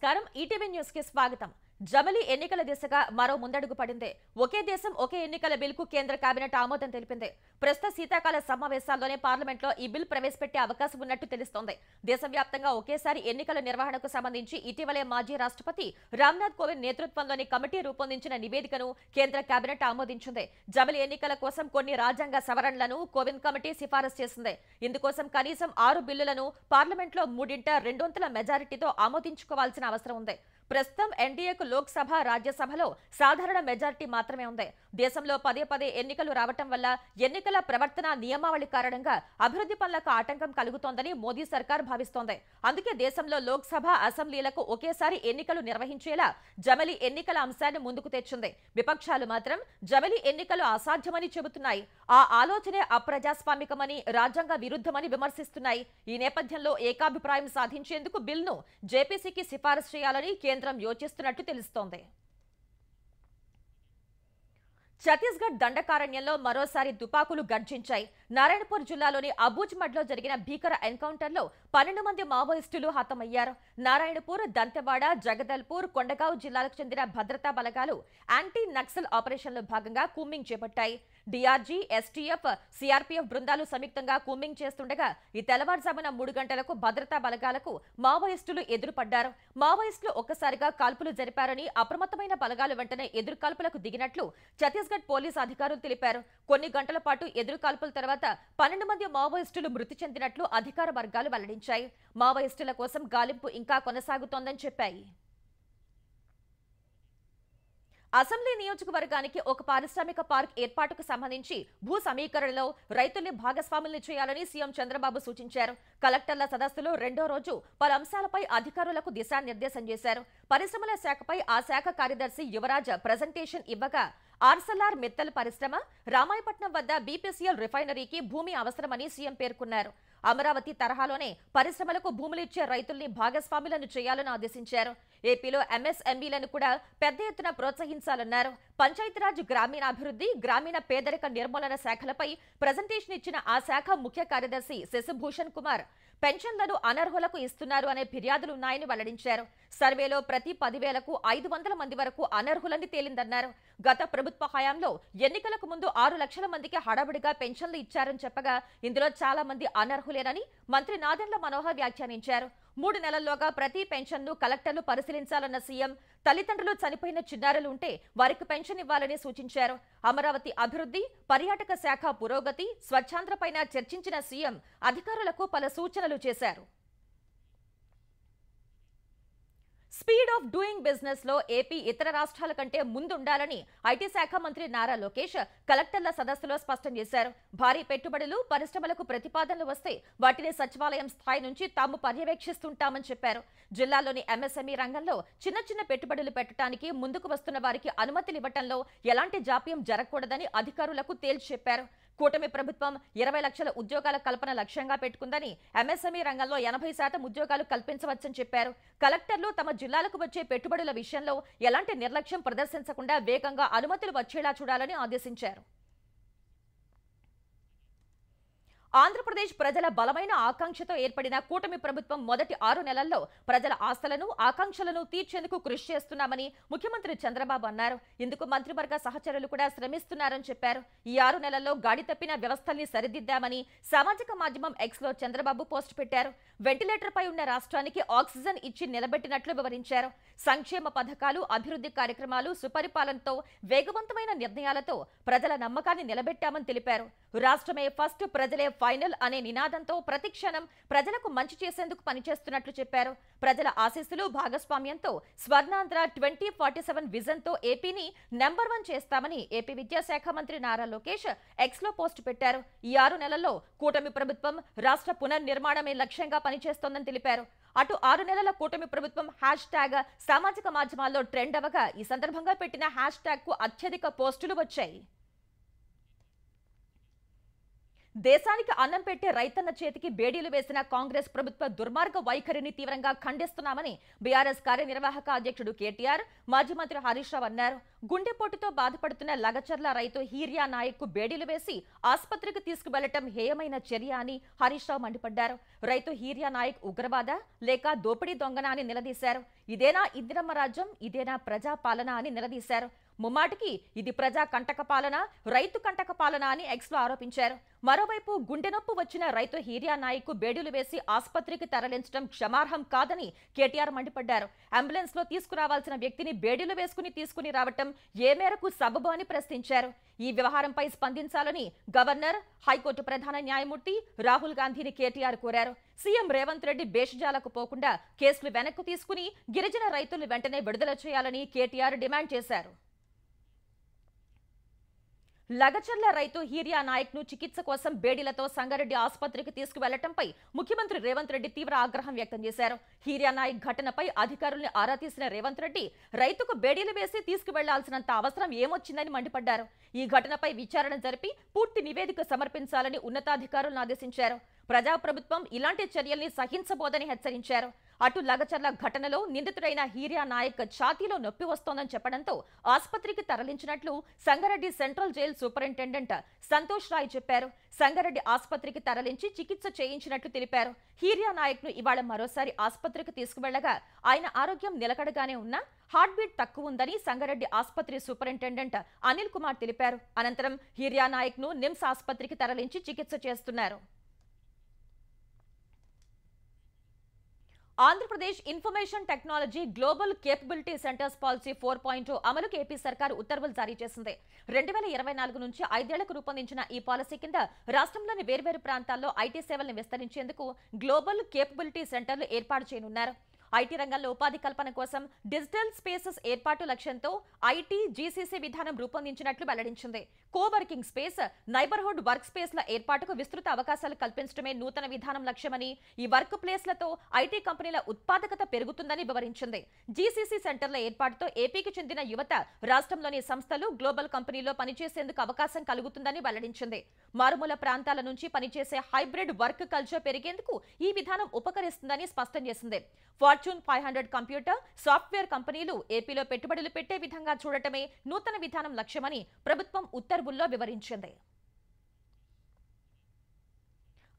నమస్కారం ETV news కి స్వాగతం. జమిలి ఎన్నికల దిశగా మరో ముందడుగు పడింది. ఒకే దేశం ఒకే ఎన్నికల బిల్కు కేంద్ర కేబినెట్ ఆమోదం తెలిపింది. ప్రస్తుత శీతాకాల సమావేశాల్లోనే పార్లమెంట్లో ఈ బిల్ ప్రవేశపెట్టే అవకాశం ఉన్నట్టు తెలుస్తోంది. దేశవ్యాప్తంగా ఒకేసారి ఎన్నికల నిర్వహణకు సంబంధించి ఇటీవలే మాజీ రాష్ట్రపతి రామ్నాథ్ కోవింద్ నేతృత్వంలోని కమిటీ రూపొందించిన నివేదికను కేంద్ర కేబినెట్ ఆమోదించింది. జమిలి ఎన్నికల కోసం కొన్ని రాజ్యాంగ సవరణలను కోవింద్ కమిటీ సిఫారసు చేసింది. ఇందుకోసం కనీసం 6 బిల్లులను పార్లమెంట్లో 3/2 మెజారిటీతో ఆమోదించుకోవాల్సిన అవసరం ఉంది. ప్రస్తుతం ఎన్డీఏకు లోక్సభ, రాజ్యసభలో సాధారణ మెజారిటీ మాత్రమే ఉంది. దేశంలో పదే ఎన్నికలు రావటం వల్ల ఎన్నికల ప్రవర్తన నియమావళి కారణంగా అభివృద్ధి పనులకు ఆటంకం కలుగుతోందని మోదీ సర్కార్ భావిస్తోంది. అందుకే దేశంలో లోక్సభ, అసెంబ్లీలకు ఒకేసారి ఎన్నికలు నిర్వహించేలా జమిలి ఎన్నికల అంశాన్ని ముందుకు తెచ్చింది. విపక్షాలు మాత్రం జమిలి ఎన్నికలు అసాధ్యమని చెబుతున్నాయి. ఆ ఆలోచనే అప్రజాస్వామికమని, రాజ్యాంగ విరుద్ధమని విమర్శిస్తున్నాయి. ఈ నేపథ్యంలో ఏకాభిప్రాయం సాధించేందుకు బిల్ను జేపీసీకి సిఫారసు చేయాలని కేంద్రం యోచిస్తున్నట్టు తెలుస్తోంది. ఛత్తీస్గఢ్ దండకారణ్యంలో మరోసారి తుపాకులు గర్జించాయి. నారాయణపూర్ జిల్లాలోని అబూజ్మడ్లో జరిగిన భీకర ఎన్కౌంటర్లో 12 మంది మావోయిస్టులు హతమయ్యారు. నారాయణపూర్, దంతెవాడ, జగదల్పూర్, కొండగావ్ జిల్లాలకు చెందిన భద్రతా బలగాలు యాంటీ నక్సల్ ఆపరేషన్లో భాగంగా కూంబింగ్ చేపట్టాయి. డీఆర్జీ, ఎస్టీఎఫ్, సీఆర్పీఎఫ్ బృందాలు సంయుక్తంగా కూంబింగ్ చేస్తుండగా ఈ తెల్లవారుజామున 3 గంటలకు భద్రతా బలగాలకు మావోయిస్టులు ఎదురుపడ్డారు. మావోయిస్టులు ఒక్కసారిగా కాల్పులు జరిపారని, అప్రమత్తమైన బలగాలు వెంటనే ఎదురు కాల్పులకు దిగినట్లు ఛత్తీస్గఢ్ పోలీసు అధికారులు తెలిపారు. కొన్ని గంటల పాటు ఎదురు కాల్పుల తర్వాత 12 మంది మావోయిస్టులు మృతి చెందినట్లు అధికార వర్గాలు వెల్లడించాయి. మావోయిస్టుల కోసం గాలింపు ఇంకా కొనసాగుతోందని చెప్పాయి. అసెంబ్లీ నియోజకవర్గానికి ఒక పారిశ్రామిక పార్క్ ఏర్పాటుకు సంబంధించి భూ సమీకరణలో రైతుల్ని భాగస్వాముల్ని చేయాలని సీఎం చంద్రబాబు సూచించారు. కలెక్టర్ల సదస్సులో 2వ రోజు పలు అంశాలపై అధికారులకు దిశానిర్దేశం చేశారు. పరిశ్రమల శాఖపై ఆ శాఖ కార్యదర్శి యువరాజ్ ప్రజెంటేషన్ ఇవ్వగా ఆర్సెల్ఆర్ మిత్తల్ పరిశ్రమ, రామాయపట్నం వద్ద బీపీసీఎల్ రిఫైనరీకి భూమి అవసరమని సీఎం పేర్కొన్నారు. అమరావతి తరహాలోనే పరిశ్రమలకు భూములిచ్చే రైతుల్ని భాగస్వాములను చేయాలని ఆదేశించారు. ఏపీలో ఎంఎస్ఎంఈలను కూడా పెద్ద ఎత్తున ప్రోత్సహించాలన్నారు. పంచాయతీరాజ్, గ్రామీణాభివృద్ధి, గ్రామీణ పేదరిక నిర్మూలన శాఖలపై ప్రజెంటేషన్ ఇచ్చిన ఆ శాఖ ముఖ్య కార్యదర్శి శశిభూషణ్ కుమార్ పెన్షన్లను అనర్హులకు ఇస్తున్నారు అనే ఫిర్యాదులున్నాయని వెల్లడించారు. సర్వేలో ప్రతి 10,000కు 500 మంది వరకు అనర్హులని తేలిందన్నారు. గత ప్రభుత్వ హయాంలో ఎన్నికలకు ముందు 6 లక్షల మందికి హడావిడిగా పెన్షన్లు ఇచ్చారని చెప్పగా ఇందులో చాలా మంది అనర్హులేనని మంత్రి నాదెండ్ల మనోహర్ వ్యాఖ్యానించారు. 3 నెలల్లోగా ప్రతి పెన్షన్ను కలెక్టర్లు పరిశీలించాలన్న సీఎం తల్లిదండ్రులు చనిపోయిన చిన్నారులు ఉంటే వారికి పెన్షన్ ఇవ్వాలని సూచించారు. అమరావతి అభివృద్ధి, పర్యాటక శాఖ పురోగతి, స్వచ్ఛాంధ్రపైన చర్చించిన సీఎం అధికారులకు పలు సూచనలు చేశారు. స్పీడ్ ఆఫ్ డూయింగ్ బిజినెస్ లో ఏపీ ఇతర రాష్ట్రాల కంటే ముందుండాలని ఐటీ శాఖ మంత్రి నారా లోకేష్ కలెక్టర్ల సదస్సులో స్పష్టం చేశారు. భారీ పెట్టుబడులు, పరిశ్రమలకు ప్రతిపాదనలు వస్తే వాటిని సచివాలయం స్థాయి నుంచి తాము పర్యవేక్షిస్తుంటామని చెప్పారు. జిల్లాలోని ఎంఎస్ఎంఈ రంగంలో చిన్న పెట్టుబడులు పెట్టడానికి ముందుకు వస్తున్న వారికి అనుమతులు ఇవ్వటంలో ఎలాంటి జాప్యం జరగకూడదని అధికారులకు తేల్చి చెప్పారు. కూటమి ప్రభుత్వం 20 లక్షల ఉద్యోగాల కల్పన లక్ష్యంగా పెట్టుకుందని, ఎంఎస్ఎంఈ రంగంలో 80% ఉద్యోగాలు కల్పించవచ్చని చెప్పారు. కలెక్టర్లు తమ జిల్లాలకు వచ్చే పెట్టుబడుల విషయంలో ఎలాంటి నిర్లక్ష్యం ప్రదర్శించకుండా వేగంగా అనుమతులు వచ్చేలా చూడాలని ఆదేశించారు. ఆంధ్రప్రదేశ్ ప్రజల బలమైన ఆకాంక్షతో ఏర్పడిన కూటమి ప్రభుత్వం మొదటి 6 నెలల్లో ప్రజల ఆశలను, ఆకాంక్షలను తీర్చేందుకు కృషి చేస్తున్నామని ముఖ్యమంత్రి చంద్రబాబు అన్నారు. ఇందుకు మంత్రివర్గ సహచరులు కూడా శ్రమిస్తున్నారని చెప్పారు. ఈ 6 నెలల్లో గాడి తప్పిన వ్యవస్థల్ని సరిదిద్దామని సామాజిక మాధ్యమం ఎక్స్లో చంద్రబాబు పోస్ట్ పెట్టారు. వెంటిలేటర్ పై ఉన్న రాష్ట్రానికి ఆక్సిజన్ ఇచ్చి నిలబెట్టినట్లు వివరించారు. సంక్షేమ పథకాలు, అభివృద్ధి కార్యక్రమాలు, సుపరిపాలనతో, వేగవంతమైన నిర్ణయాలతో ప్రజల నమ్మకాన్ని నిలబెట్టామని తెలిపారు. రాష్ట్రమే ఫస్ట్, ప్రజలే ఫైనల్ అనే నినాదంతో ప్రతిక్షణం ప్రజలకు మంచి చేసేందుకు పనిచేస్తున్నట్లు చెప్పారు. ప్రజల ఆశీస్సులు, భాగస్వామ్యంతో స్వర్ణాంధ్ర 2047 విజన్తో ఏపీని నెంబర్ 1 చేస్తామని ఏపీ విద్యాశాఖ మంత్రి నారా లోకేష్ ఎక్స్లో పోస్ట్ పెట్టారు. ఈ 6 నెలల్లో కూటమి ప్రభుత్వం రాష్ట్ర పునర్నిర్మాణమే లక్ష్యంగా పనిచేస్తోందని తెలిపారు. అటు 6 నెలల కూటమి ప్రభుత్వం హ్యాష్ట్యాగ్ సామాజిక మాధ్యమాల్లో ట్రెండ్ అవగా ఈ సందర్భంగా పెట్టిన హ్యాష్ట్యాగ్ కు అత్యధిక పోస్టులు వచ్చాయి. దేశానికి అన్నం పెట్టే రైతన్న చేతికి బేడీలు వేసిన కాంగ్రెస్ ప్రభుత్వ దుర్మార్గ వైఖరిని తీవ్రంగా ఖండిస్తున్నామని బీఆర్ఎస్ కార్యనిర్వాహక అధ్యక్షుడు కేటీఆర్, మాజీ మంత్రి హరీష్ రావు అన్నారు. గుండెపోటుతో బాధపడుతున్న లగచర్ల రైతు హీరియా నాయక్ కు బేడీలు వేసి ఆసుపత్రికి తీసుకువెళ్లటం హేయమైన చర్య అని హరీష్ రావు మండిపడ్డారు. రైతు హీరియా నాయక్ ఉగ్రవాద లేక దోపిడీ దొంగన అని నిలదీశారు. ఇదేనా ఇందిరమ్మ రాజ్యం, ఇదేనా ప్రజా పాలన అని నిలదీశారు. ముమ్మాటికి ఇది ప్రజా కంటక పాలన, రైతు కంటక పాలన అని ఎక్స్ లో ఆరోపించారు. మరోవైపు గుండె నొప్పి వచ్చిన రైతు హీరియా నాయక్ బేడీలు వేసి ఆసుపత్రికి తరలించడం క్షమార్హం కాదని కేటీఆర్ మండిపడ్డారు. అంబులెన్స్ లో తీసుకురావాల్సిన వ్యక్తిని బేడీలు వేసుకుని తీసుకుని రావటం ఏ మేరకు సబబు అని ప్రశ్నించారు. ఈ వ్యవహారంపై స్పందించాలని గవర్నర్, హైకోర్టు ప్రధాన న్యాయమూర్తి రాహుల్ గాంధీని కేటీఆర్ కోరారు. సీఎం రేవంత్ రెడ్డి బేషజాలకు పోకుండా కేసులు వెనక్కు తీసుకుని గిరిజన రైతులు వెంటనే విడుదల చేయాలని కేటీఆర్ డిమాండ్ చేశారు. లగచర్ల రైతు హీరియా నాయక్ ను చికిత్స కోసం బేడీలతో సంగారెడ్డి ఆసుపత్రికి తీసుకువెళ్లటంపై ముఖ్యమంత్రి రేవంత్ రెడ్డి తీవ్ర ఆగ్రహం వ్యక్తం చేశారు. హీరియా నాయక్ ఘటనపై అధికారుల్ని ఆరా తీసిన రేవంత్ రెడ్డి రైతుకు బేడీలు వేసి తీసుకువెళ్లాల్సినంత అవసరం ఏమొచ్చిందని మండిపడ్డారు. ఈ ఘటనపై విచారణ జరిపి పూర్తి నివేదిక సమర్పించాలని ఉన్నతాధికారులను ఆదేశించారు. ప్రజాప్రభుత్వం ఇలాంటి చర్యల్ని సహించబోదని హెచ్చరించారు. అటు లగచర్ల ఘటనలో నిందితుడైన హీరియా నాయక్ ఛాతీలో నొప్పి వస్తోందని చెప్పడంతో ఆసుపత్రికి తరలించినట్లు Sangareddy central jail superintendent Santosh Rai చెప్పారు. సంగారెడ్డి ఆసుపత్రికి తరలించి చికిత్స చేయించినట్లు తెలిపారు. హీరియా నాయక్ ను ఇవాళ మరోసారి ఆసుపత్రికి తీసుకువెళ్లగా ఆయన ఆరోగ్యం నిలకడగానే ఉన్నా హార్ట్ బీట్ తక్కువ ఉందని సంగారెడ్డి ఆసుపత్రి సూపరింటెండెంట్ అనిల్ కుమార్ తెలిపారు. అనంతరం హీరియా నాయక్ ను నిమ్స్ ఆసుపత్రికి తరలించి చికిత్స చేస్తున్నారు. Andhra Pradesh information technology global capability centres policy 4.0 అమలుకు ఏపీ సర్కార్ ఉత్తర్వులు జారీ చేసింది. 2024 నుంచి 5 ఏళ్లకు రూపొందించిన ఈ పాలసీ కింద రాష్ట్రంలోని వేర్వేరు ప్రాంతాల్లో ఐటీ సేవలను విస్తరించేందుకు గ్లోబల్ కేపబిలిటీ సెంటర్లు ఏర్పాటు చేయనున్నారు. ఐటీ రంగంలో ఉపాధి కల్పన కోసం డిజిటల్ స్పేసెస్ ఏర్పాటు లక్ష్యంతో ఐటీ జీసీసీ విధానం రూపొందించినట్లు వెల్లడించింది. కోవర్కింగ్ స్పేస్, నైబర్హుడ్ వర్క్ స్పేస్ల ఏర్పాటుకు విస్తృత అవకాశాలు కల్పించడమే నూతన విధానం లక్ష్యమని, ఈ వర్క్ ప్లేస్లతో ఐటీ కంపెనీల ఉత్పాదకత పెరుగుతుందని వివరించింది. జీసీసీ సెంటర్ల ఏర్పాటుతో ఏపీకి చెందిన యువత రాష్ట్రంలోని సంస్థలు, గ్లోబల్ కంపెనీల్లో పనిచేసేందుకు అవకాశం కలుగుతుందని వెల్లడించింది. మారుమూల ప్రాంతాల నుంచి పనిచేసే హైబ్రిడ్ వర్క్ కల్చర్ పెరిగేందుకు ఈ విధానం ఉపకరిస్తుందని స్పష్టం చేసింది. ఫార్చ్యూన్ 500 కంప్యూటర్, సాఫ్ట్వేర్ కంపెనీలు ఏపీలో పెట్టుబడులు పెట్టే విధంగా చూడటమే నూతన విధానం లక్ష్యమని ప్రభుత్వం ఉత్తర్వుల్లో వివరించింది.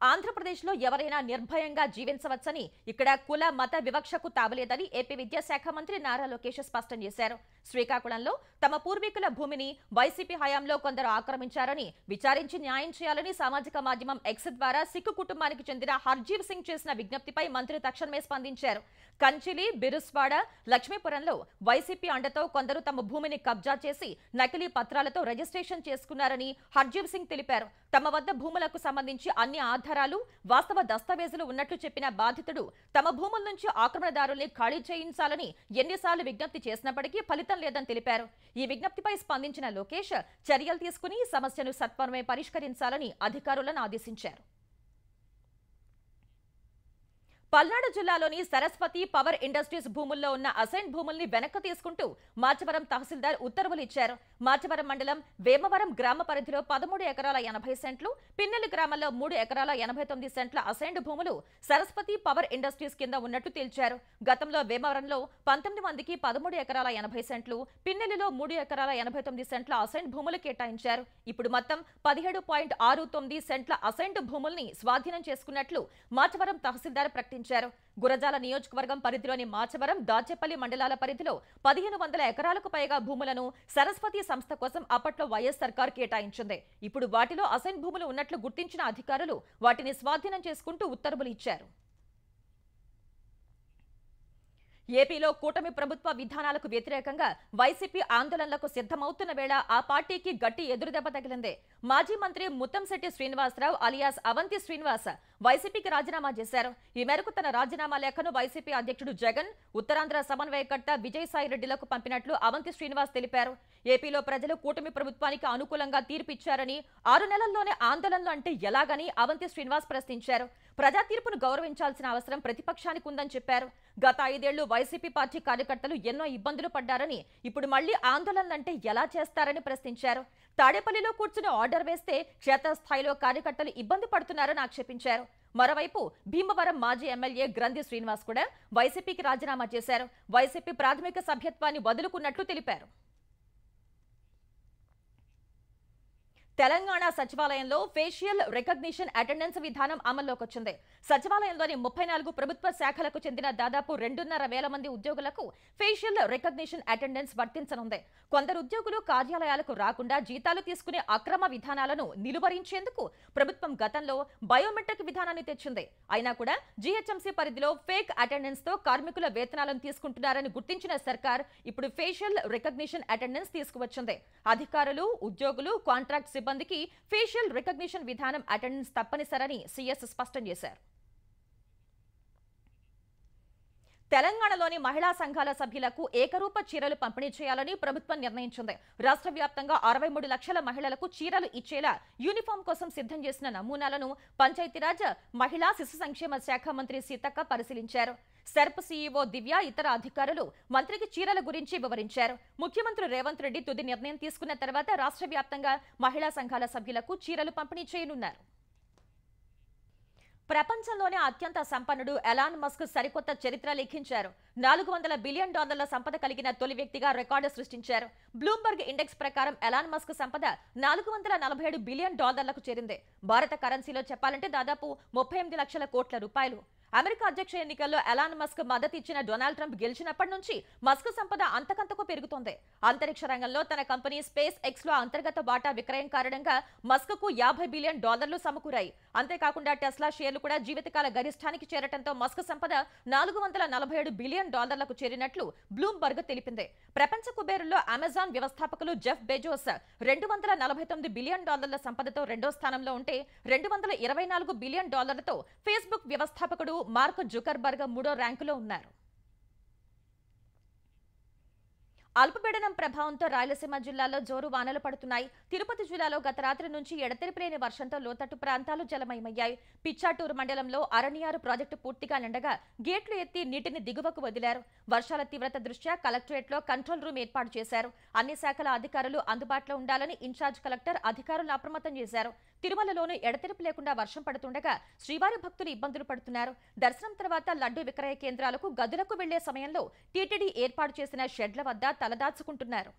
ఆంధ్రప్రదేశ్లో ఎవరైనా నిర్భయంగా జీవించవచ్చని, ఇక్కడ కుల మత వివక్షకు తావలేదని ఏపీ విద్యాశాఖ మంత్రి నారా లోకేష్ స్పష్టం చేశారు. శ్రీకాకుళంలో తమ పూర్వీకుల భూమిని వైసీపీ హయాంలో కొందరు ఆక్రమించారని విచారించి న్యాయం చేయాలని సామాజిక మాధ్యమం ఎక్స్ ద్వారా సిక్కు కుటుంబానికి చెందిన హర్జీవ్ సింగ్ చేసిన విజ్ఞప్తిపై మంత్రి తక్షణమే స్పందించారు. కంచిలి, బిరుస్వాడ, లక్ష్మీపురంలో వైసీపీ అండతో కొందరు తమ భూమిని కబ్జా చేసి నకిలీ పత్రాలతో రిజిస్ట్రేషన్ చేసుకున్నారని హర్జీవ్ సింగ్ తెలిపారు. తమ వద్ద భూములకు సంబంధించి అన్ని ఆధారాలు, వాస్తవ దస్తావేజులు ఉన్నట్లు చెప్పిన బాధితుడు తమ భూముల నుంచి ఆక్రమణదారుల్ని ఖాళీ చేయించాలని ఎన్నిసార్లు విజ్ఞప్తి చేసినప్పటికీ ఫలితం లేదని తెలిపారు. ఈ విజ్ఞప్తిపై స్పందించిన లోకేష్ చర్యలు తీసుకుని సమస్యను సత్వరమే పరిష్కరించాలని అధికారులను ఆదేశించారు. పల్నాడు జిల్లాలోని సరస్వతి పవర్ ఇండస్ట్రీస్ భూముల్లో ఉన్న అసైన్ భూముల్ని వెనక్కి తీసుకుంటూ మాచవరం తహసీల్దార్ ఉత్తర్వులు ఇచ్చారు. మాచవరం మండలం వేమవరం గ్రామ పరిధిలో 13 ఎకరాల 80 సెంట్లు, పిన్నెల్లి గ్రామంలో 3 ఎకరాల 89 సెంట్ల అసైన్డ్ భూములు సరస్వతి పవర్ ఇండస్ట్రీస్ కింద ఉన్నట్టు తేల్చారు. గతంలో వేమవరంలో 19 మందికి 13 ఎకరాల 80 సెంట్లు, పిన్నెల్లిలో 3 ఎకరాల 89 సెంట్ల అసైన్డ్ భూములు కేటాయించారు. ఇప్పుడు మొత్తం 17.69 సెంట్ల అసైన్డ్ భూముల్ని స్వాధీనం చేసుకున్నట్లు మాచవరం తహసీల్దార్ ప్రకటించారు. గురజాల నియోజకవర్గం పరిధిలోని మాచవరం, దాచేపల్లి మండలాల పరిధిలో 1500 ఎకరాలకు పైగా భూములను సరస్వతి సంస్థ కోసం అప్పట్లో వైఎస్ సర్కార్ కేటాయించింది. ఇప్పుడు వాటిలో అసైన్ భూములు ఉన్నట్లు గుర్తించిన అధికారులు వాటిని స్వాధీనం చేసుకుంటూ ఉత్తర్వులు ఇచ్చారు. ఏపీలో కూటమి ప్రభుత్వ విధానాలకు వ్యతిరేకంగా వైసీపీ ఆందోళనలకు సిద్ధమవుతున్న వేళ ఆ పార్టీకి గట్టి ఎదురుదెబ్బ తగిలింది. మాజీ మంత్రి ముత్తంశెట్టి శ్రీనివాసరావు అలియాస్ అవంతి శ్రీనివాస్ వైసీపీకి రాజీనామా చేశారు. ఈ మేరకు తన రాజీనామా లేఖను వైసీపీ అధ్యక్షుడు జగన్, ఉత్తరాంధ్ర సమన్వయకర్త విజయసాయిరెడ్డిలకు పంపినట్లు అవంతి శ్రీనివాస్ తెలిపారు. ఏపీలో ప్రజలు కూటమి ప్రభుత్వానికి అనుకూలంగా తీర్పిచ్చారని, 6 నెలల్లోనే ఆందోళనలు అంటే ఎలాగని అవంతి శ్రీనివాస్ ప్రశ్నించారు. ప్రజా తీర్పును గౌరవించాల్సిన అవసరం ప్రతిపక్షానికి ఉందని చెప్పారు. గత 5 ఏళ్లు వైసీపీ పార్టీ కార్యకర్తలు ఎన్నో ఇబ్బందులు పడ్డారని, ఇప్పుడు మళ్లీ ఆందోళనలంటే ఎలా చేస్తారని ప్రశ్నించారు. తాడేపల్లిలో కూర్చుని ఆర్డర్ వేస్తే క్షేత్రస్థాయిలో కార్యకర్తలు ఇబ్బంది పడుతున్నారని ఆక్షేపించారు. మరోవైపు భీమవరం మాజీ ఎమ్మెల్యే గ్రంథి శ్రీనివాస్ కూడా వైసీపీకి రాజీనామా చేశారు. వైసీపీ ప్రాథమిక సభ్యత్వాన్ని వదులుకున్నట్లు తెలిపారు. తెలంగాణ సచివాలయంలో ఫేషియల్ రికగ్నిషన్ అటెండెన్స్ విధానం అమల్లోకి వచ్చింది. సచివాలయంలోని 34 ప్రభుత్వ శాఖలకు చెందిన దాదాపు 2.5 మంది ఉద్యోగులకు ఫేషియల్ రికగ్నిషన్ అటెండెన్స్ వర్తించనుంది. కొందరు ఉద్యోగులు కార్యాలయాలకు రాకుండా జీతాలు తీసుకునే అక్రమ విధానాలను నిలువరించేందుకు ప్రభుత్వం గతంలో బయోమెట్రిక్ విధానాన్ని తెచ్చింది. అయినా కూడా జీహెచ్ఎంసీ పరిధిలో ఫేక్ అటెండెన్స్ తో కార్మికుల వేతనాలను తీసుకుంటున్నారని గుర్తించిన సర్కార్ ఇప్పుడు ఫేషియల్ రికగ్నిషన్ అటెండెన్స్ తీసుకువచ్చింది. అధికారులు, ఉద్యోగులు, కాంట్రాక్ట్ సిబ్బందికి ఫేషియల్ రికగ్నిషన్ విధానం అటెండెన్స్ తప్పనిసరని సీఎస్ స్పష్టం చేశారు. తెలంగాణలోని మహిళా సంఘాల సభ్యులకు ఏకరూప చీరలు పంపిణీ చేయాలని ప్రభుత్వం నిర్ణయించింది. రాష్ట్ర వ్యాప్తంగా 63 లక్షల మహిళలకు చీరలు ఇచ్చేలా యూనిఫామ్ కోసం సిద్ధం చేసిన నమూనాలను పంచాయతీరాజ్, మహిళా శిశు సంక్షేమ శాఖ మంత్రి సీతక్క పరిశీలించారు. సెర్ప్ సీఈఓ దివ్య, ఇతర అధికారులు మంత్రికి చీరల గురించి వివరించారు. ముఖ్యమంత్రి రేవంత్ రెడ్డి తుది నిర్ణయం తీసుకున్న తర్వాత రాష్ట్ర వ్యాప్తంగా మహిళా సంఘాల సభ్యులకు చీరలు పంపిణీ చేయనున్నారు. ప్రపంచంలోనే అత్యంత సంపన్నుడు ఎలాన్ మస్క్ సరికొత్త చరిత్ర లిఖించారు. $400 బిలియన్ సంపద కలిగిన తొలి వ్యక్తిగా రికార్డు సృష్టించారు. బ్లూంబర్గ్ ఇండెక్స్ ప్రకారం ఎలాన్ మస్క్ సంపద $447 బిలియన్ చేరింది. భారత కరెన్సీలో చెప్పాలంటే దాదాపు 38 లక్షల కోట్ల రూపాయలు. అమెరికా అధ్యక్ష ఎన్నికల్లో ఎలాన్ మస్క్ మద్దతు ఇచ్చిన డొనాల్డ్ ట్రంప్ గెలిచినప్పటి నుంచి మస్క్ సంపద అంతకంతకు పెరుగుతోంది. అంతరిక్ష రంగంలో తన కంపెనీ స్పేస్ ఎక్స్ లో అంతర్గత వాటా విక్రయం కారణంగా మస్క్ కు $50 బిలియన్ సమకూరాయి. అంతేకాకుండా టెస్లా షేర్లు కూడా జీవితకాల గరిష్టానికి చేరటంతో మస్క్ సంపద $447 బిలియన్ చేరినట్లు బ్లూంబర్గ్ తెలిపింది. ప్రపంచ కుబేరుల్లో అమెజాన్ వ్యవస్థాపకులు జెఫ్ బెజోస్ $249 బిలియన్ సంపదతో రెండో స్థానంలో ఉంటే, $224 బిలియన్ తో ఫేస్బుక్ వ్యవస్థాపకుడు మార్క్ జుకర్బర్గ్ మూడో ర్యాంకులో ఉన్నారు. అల్పపీడనం ప్రభావంతో రాయలసీమ జిల్లాలో జోరు వానలు పడుతున్నాయి. తిరుపతి జిల్లాలో గత రాత్రి నుంచి ఎడతెరిపి లేని వర్షంతో లోతట్టు ప్రాంతాలు జలమయమయ్యాయి. పిచ్చాటూరు మండలంలో అరణియారు ప్రాజెక్టు పూర్తిగా నిండగా గేట్లు ఎత్తి నీటిని దిగువకు వదిలారు. వర్షాల తీవ్రత దృష్ట్యా కలెక్టరేట్లో కంట్రోల్ రూమ్ ఏర్పాటు చేశారు. అన్ని శాఖల అధికారులు అందుబాటులో ఉండాలని ఇన్ఛార్జ్ కలెక్టర్ అధికారులను అప్రమత్తం చేశారు. తిరుమలలోనూ ఎడతెరిపి లేకుండా వర్షం పడుతుండగా శ్రీవారి భక్తులు ఇబ్బందులు పడుతున్నారు. దర్శనం తర్వాత లడ్డూ విక్రయ కేంద్రాలకు, గదులకు వెళ్లే సమయంలో టీటీడీ ఏర్పాటు చేసిన షెడ్ల వద్ద తలదాచుకుంటున్నారు.